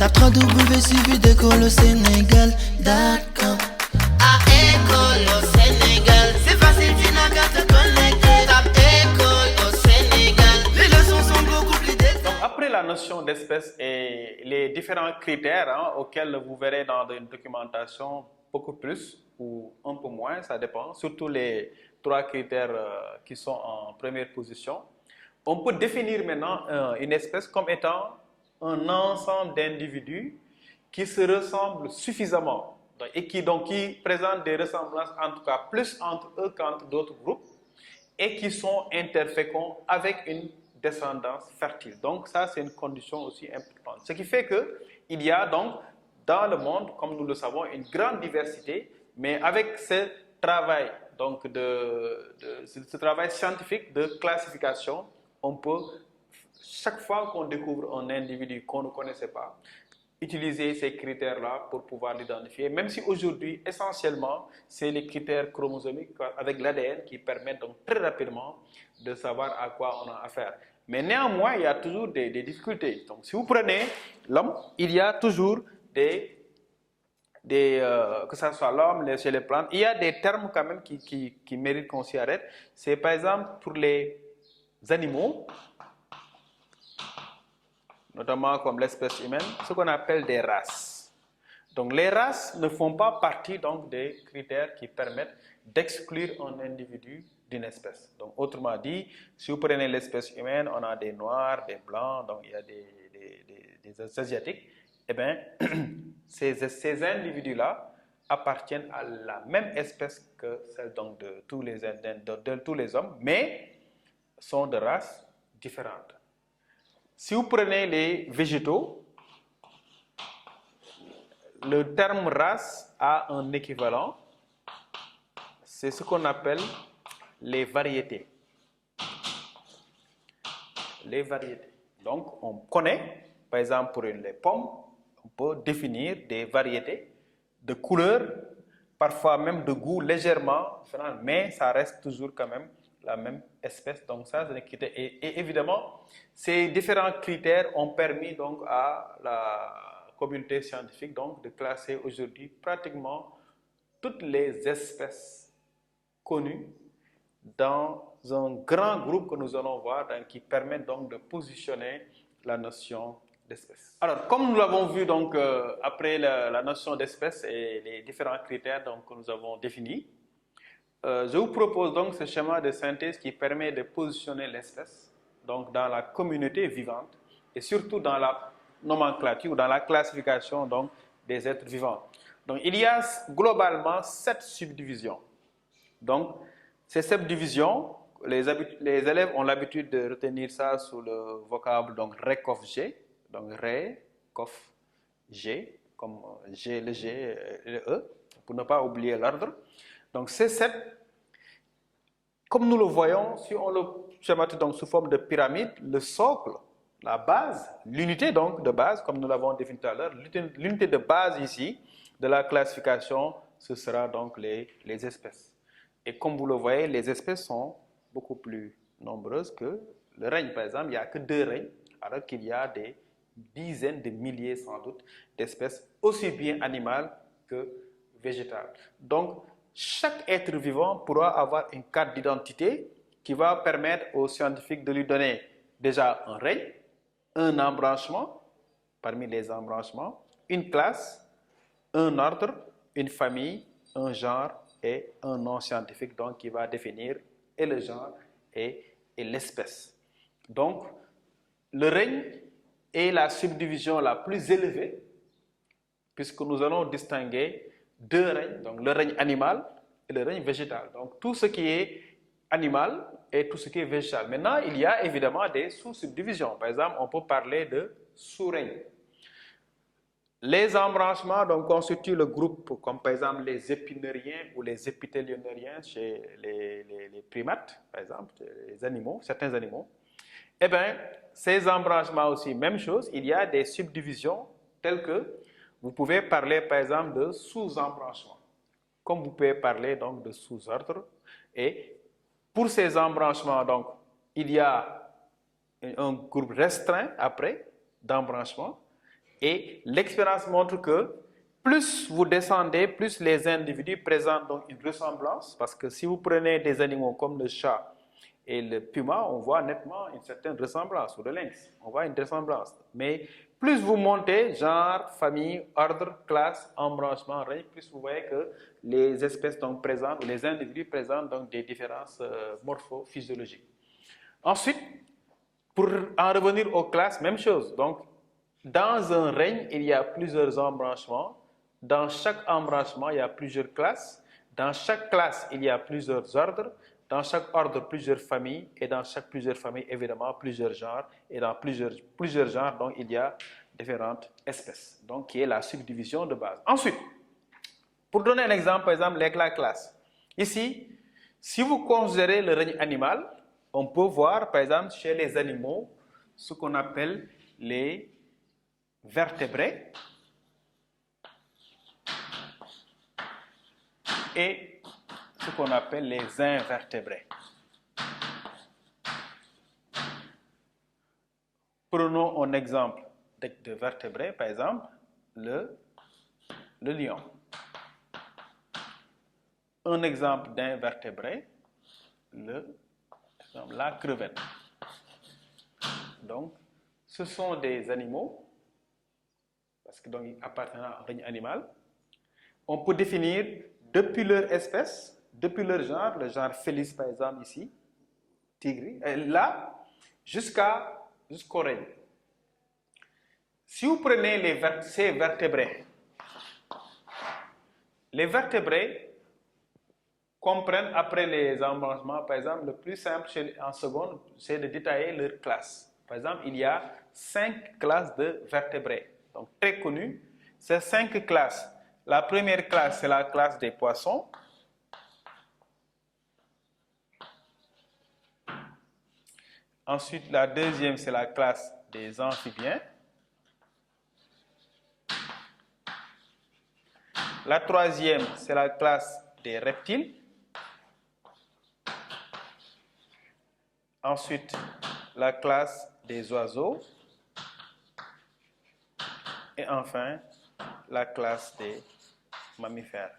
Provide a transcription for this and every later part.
Tape www.suividécole-au-sénégal.com. À École au Sénégal, c'est facile, tu n'as qu'à te connecter. Tape École au Sénégal, les leçons sont beaucoup plus détaillées. Donc, après la notion d'espèce et les différents critères auxquels vous verrez dans une documentation beaucoup plus ou un peu moins, ça dépend, surtout les 3 critères qui sont en première position, on peut définir maintenant une espèce comme étant un ensemble d'individus qui se ressemblent suffisamment et qui présentent des ressemblances en tout cas plus entre eux qu'entre d'autres groupes et qui sont interféconds avec une descendance fertile. Donc ça, c'est une condition aussi importante. Ce qui fait qu'il y a donc dans le monde, comme nous le savons, une grande diversité, mais avec ce travail, ce travail scientifique de classification, on peut, chaque fois qu'on découvre un individu qu'on ne connaissait pas, utiliser ces critères-là pour pouvoir l'identifier, même si aujourd'hui, essentiellement, c'est les critères chromosomiques avec l'ADN qui permettent donc très rapidement de savoir à quoi on a affaire. Mais néanmoins, il y a toujours des difficultés. Donc, si vous prenez l'homme, il y a toujours que ce soit l'homme, chez les plantes, il y a des termes quand même qui méritent qu'on s'y arrête. C'est par exemple pour les animaux, notamment comme l'espèce humaine, ce qu'on appelle des races. Donc les races ne font pas partie donc des critères qui permettent d'exclure un individu d'une espèce. Donc autrement dit, si vous prenez l'espèce humaine, on a des noirs, des blancs, donc il y a des asiatiques, eh bien ces individus-là appartiennent à la même espèce que celle donc de tous les hommes, mais sont de races différentes. Si vous prenez les végétaux, le terme race a un équivalent, c'est ce qu'on appelle les variétés. Les variétés. Donc, on connaît, par exemple, pour les pommes, on peut définir des variétés de couleurs, parfois même de goût légèrement différents, mais ça reste toujours quand même la même espèce. Donc ça, c'est un critère. Et évidemment, ces différents critères ont permis donc à la communauté scientifique donc de classer aujourd'hui pratiquement toutes les espèces connues dans un grand groupe que nous allons voir, qui permet donc de positionner la notion d'espèce. Alors, comme nous l'avons vu donc après la notion d'espèce et les différents critères donc, que nous avons définis, je vous propose donc ce schéma de synthèse qui permet de positionner l'espèce donc dans la communauté vivante et surtout dans la nomenclature, dans la classification donc des êtres vivants. Donc il y a globalement 7 subdivisions. Donc ces 7 divisions, les élèves ont l'habitude de retenir ça sous le vocable donc RECOF-G, donc RE-COF-G, comme G, le G et le E, pour ne pas oublier l'ordre. Donc ces 7, comme nous le voyons, si on le schématise donc sous forme de pyramide, le socle, la base, l'unité donc de base, comme nous l'avons défini tout à l'heure, l'unité de base ici de la classification, ce sera donc les espèces. Et comme vous le voyez, les espèces sont beaucoup plus nombreuses que le règne. Par exemple, il n'y a que 2 règnes, alors qu'il y a des dizaines de milliers sans doute d'espèces, aussi bien animales que végétales. Donc, chaque être vivant pourra avoir une carte d'identité qui va permettre aux scientifiques de lui donner déjà un règne, un embranchement, parmi les embranchements, une classe, un ordre, une famille, un genre et un nom scientifique donc qui va définir et le genre et l'espèce. Donc, le règne est la subdivision la plus élevée puisque nous allons distinguer 2 règnes, donc le règne animal et le règne végétal. Donc tout ce qui est animal et tout ce qui est végétal. Maintenant, il y a évidemment des sous-subdivisions. Par exemple, on peut parler de sous-règnes. Les embranchements donc, constituent le groupe, comme par exemple les épinériens ou les épithélionnériens chez les primates, par exemple, les animaux, certains animaux. Eh bien, ces embranchements aussi, même chose, il y a des subdivisions telles que vous pouvez parler par exemple de sous-embranchements, comme vous pouvez parler donc de sous-ordre. Et pour ces embranchements, donc, il y a un groupe restreint après d'embranchements Et l'expérience montre que plus vous descendez, plus les individus présentent donc une ressemblance, parce que si vous prenez des animaux comme le chat et le puma, on voit nettement une certaine ressemblance, ou le lynx, on voit une ressemblance. Mais plus vous montez, genre, famille, ordre, classe, embranchement, règne, plus vous voyez que les espèces donc présentent, ou les individus présentent donc des différences morphophysiologiques. Ensuite, pour en revenir aux classes, même chose. Donc, dans un règne, il y a plusieurs embranchements. Dans chaque embranchement, il y a plusieurs classes. Dans chaque classe, il y a plusieurs ordres. Dans chaque ordre, plusieurs familles. Et dans chaque plusieurs familles, évidemment, plusieurs genres. Et dans plusieurs genres, donc, il y a différentes espèces. Donc, qui est la subdivision de base. Ensuite, pour donner un exemple, par exemple, la classe. Ici, si vous considérez le règne animal, on peut voir, par exemple, chez les animaux, ce qu'on appelle les vertébrés et ce qu'on appelle les invertébrés. Prenons un exemple de vertébrés, par exemple, le lion. Un exemple d'invertébré, la crevette. Donc, ce sont des animaux, parce que donc ils appartiennent au règne animal. On peut définir depuis leur espèce, depuis leur genre, le genre Felis par exemple ici, tigre, là, jusqu'au règne. Si vous prenez ces vertébrés, les vertébrés comprennent après les embranchements, par exemple, le plus simple en seconde, c'est de détailler leurs classes. Par exemple, il y a 5 classes de vertébrés, donc très connues. Ces 5 classes, la première classe, c'est la classe des poissons. Ensuite, la deuxième, c'est la classe des amphibiens. La troisième, c'est la classe des reptiles. Ensuite, la classe des oiseaux. Et enfin, la classe des mammifères.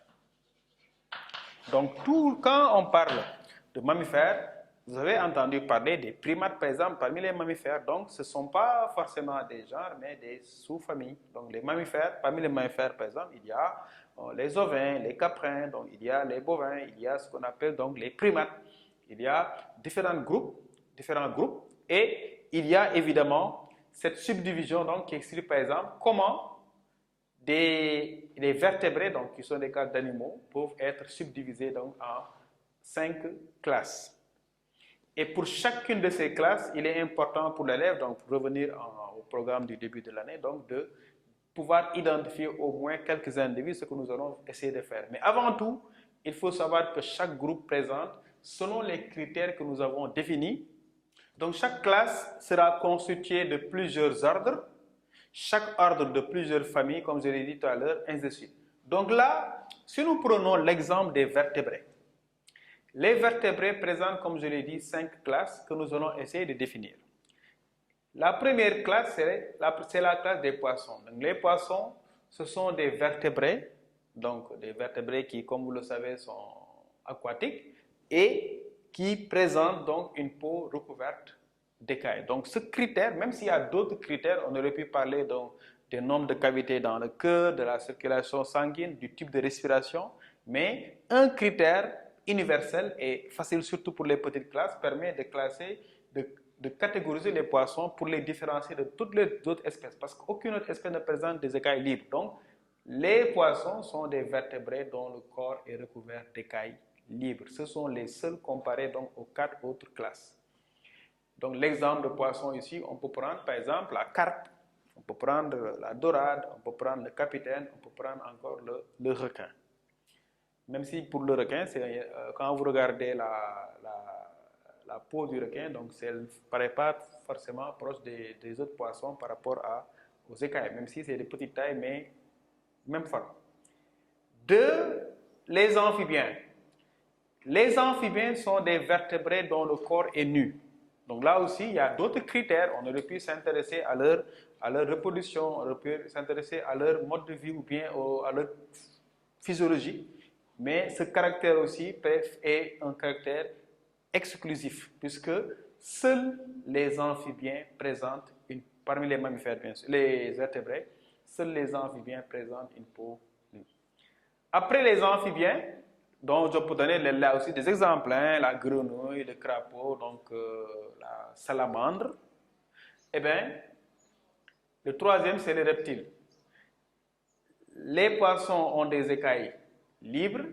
Donc, quand on parle de mammifères, vous avez entendu parler des primates, par exemple, parmi les mammifères. Donc, ce ne sont pas forcément des genres, mais des sous-familles. Donc, les mammifères, parmi les mammifères, par exemple, il y a les ovins, les caprins, donc il y a les bovins, il y a ce qu'on appelle donc les primates. Il y a différents groupes, et il y a évidemment cette subdivision donc, qui explique, par exemple, comment les vertébrés, donc, qui sont des cas d'animaux, peuvent être subdivisés donc, en 5 classes. Et pour chacune de ces classes, il est important pour l'élève, donc pour revenir au programme du début de l'année, donc de pouvoir identifier au moins quelques individus, ce que nous allons essayer de faire. Mais avant tout, il faut savoir que chaque groupe présente, selon les critères que nous avons définis, donc chaque classe sera constituée de plusieurs ordres, chaque ordre de plusieurs familles, comme je l'ai dit tout à l'heure, ainsi de suite. Donc là, si nous prenons l'exemple des vertébrés, les vertébrés présentent, comme je l'ai dit, 5 classes que nous allons essayer de définir. La première classe, c'est la classe des poissons. Donc, les poissons, ce sont des vertébrés, donc des vertébrés qui, comme vous le savez, sont aquatiques et qui présentent donc une peau recouverte d'écailles. Donc, ce critère, même s'il y a d'autres critères, on aurait pu parler donc du nombre de cavités dans le cœur, de la circulation sanguine, du type de respiration, mais un critère universel et facile surtout pour les petites classes permet de classer, de catégoriser les poissons pour les différencier de toutes les autres espèces parce qu'aucune autre espèce ne présente des écailles libres. Donc, les poissons sont des vertébrés dont le corps est recouvert d'écailles libres. Ce sont les seuls comparés donc aux 4 autres classes. Donc, l'exemple de poisson ici, on peut prendre par exemple la carpe, on peut prendre la dorade, on peut prendre le capitaine, on peut prendre encore le requin. Même si pour le requin, quand vous regardez la peau du requin, donc elle ne paraît pas forcément proche des autres poissons par rapport aux écailles, même si c'est de petite taille, mais même forme. 2. Les amphibiens. Les amphibiens sont des vertébrés dont le corps est nu. Donc là aussi, il y a d'autres critères. On aurait pu s'intéresser à leur reproduction, on aurait pu s'intéresser à leur mode de vie ou bien à leur physiologie. Mais ce caractère aussi est un caractère exclusif, puisque seuls les amphibiens présentent parmi les mammifères, bien sûr, les vertébrés, seuls les amphibiens présentent une peau nue. Après les amphibiens, donc je peux donner là aussi des exemples, hein, la grenouille, le crapaud, donc la salamandre. Eh bien, le troisième, c'est les reptiles. Les poissons ont des écailles libres.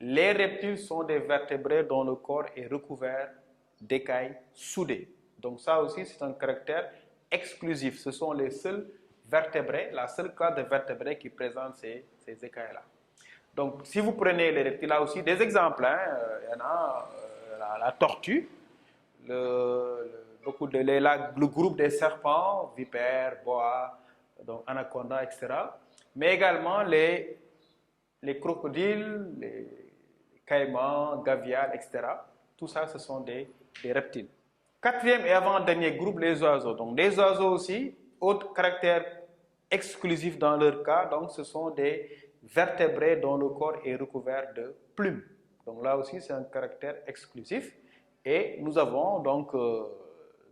Les reptiles sont des vertébrés dont le corps est recouvert d'écailles soudées. Donc ça aussi, c'est un caractère exclusif. Ce sont les seuls vertébrés, la seule classe de vertébrés qui présente ces écailles-là. Donc, si vous prenez les reptiles, là aussi, des exemples, hein, il y en a la tortue, le groupe des serpents, vipères, boas, donc anacondas, etc. Mais également les crocodiles, les caïmans, gavials, etc. Tout ça, ce sont des reptiles. Quatrième et avant-dernier groupe, les oiseaux. Donc, les oiseaux aussi, autre caractère exclusif dans leur cas, donc ce sont des vertébrés dont le corps est recouvert de plumes. Donc là aussi, c'est un caractère exclusif. Et nous avons donc,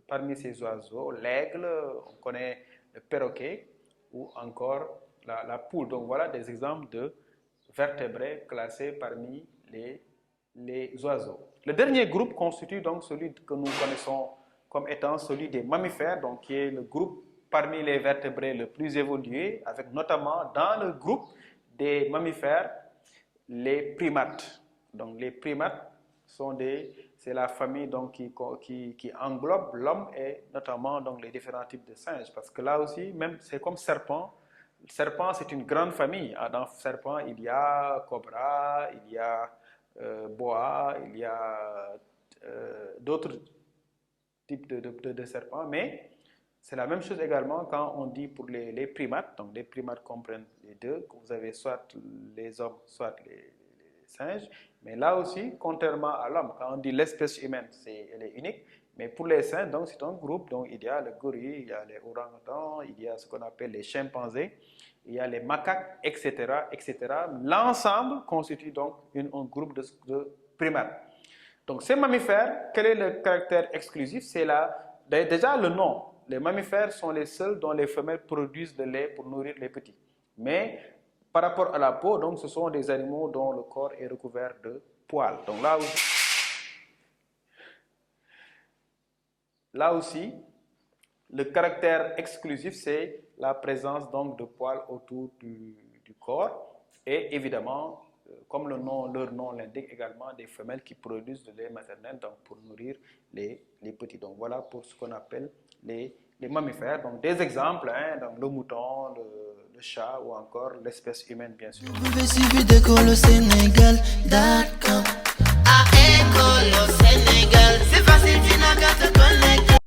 parmi ces oiseaux, l'aigle, on connaît le perroquet ou encore la poule. Donc voilà des exemples de vertébrés classés parmi les oiseaux. Le dernier groupe constitue donc celui que nous connaissons comme étant celui des mammifères, donc qui est le groupe parmi les vertébrés le plus évolué, avec notamment dans le groupe des mammifères, les primates. Donc les primates c'est la famille donc, qui englobe l'homme et notamment donc, les différents types de singes. Parce que là aussi, même c'est comme serpent. Le serpent, c'est une grande famille. Dans le serpent, il y a cobra, il y a boa, il y a d'autres types de serpents, mais c'est la même chose également quand on dit pour les primates. Donc les primates comprennent les deux, que vous avez soit les hommes, soit les singes. Mais là aussi, contrairement à l'homme, quand on dit l'espèce humaine, elle est unique. Mais pour les singes, donc c'est un groupe. Donc il y a le gorille, il y a les orang-outans, il y a ce qu'on appelle les chimpanzés, il y a les macaques, etc., etc. L'ensemble constitue donc un groupe de primates. Donc ces mammifères, quel est le caractère exclusif? C'est déjà le nom. Les mammifères sont les seuls dont les femelles produisent de lait pour nourrir les petits. Mais par rapport à la peau, donc, ce sont des animaux dont le corps est recouvert de poils. Donc là aussi, le caractère exclusif, c'est la présence donc, de poils autour du corps. Et évidemment, comme leur nom l'indique également, des femelles qui produisent de lait maternel donc, pour nourrir les petits. Donc voilà pour ce qu'on appelle les mammifères. Donc des exemples, hein, donc, le mouton, le chat ou encore l'espèce humaine bien sûr. Vous pouvez suivre d'école au Sénégal,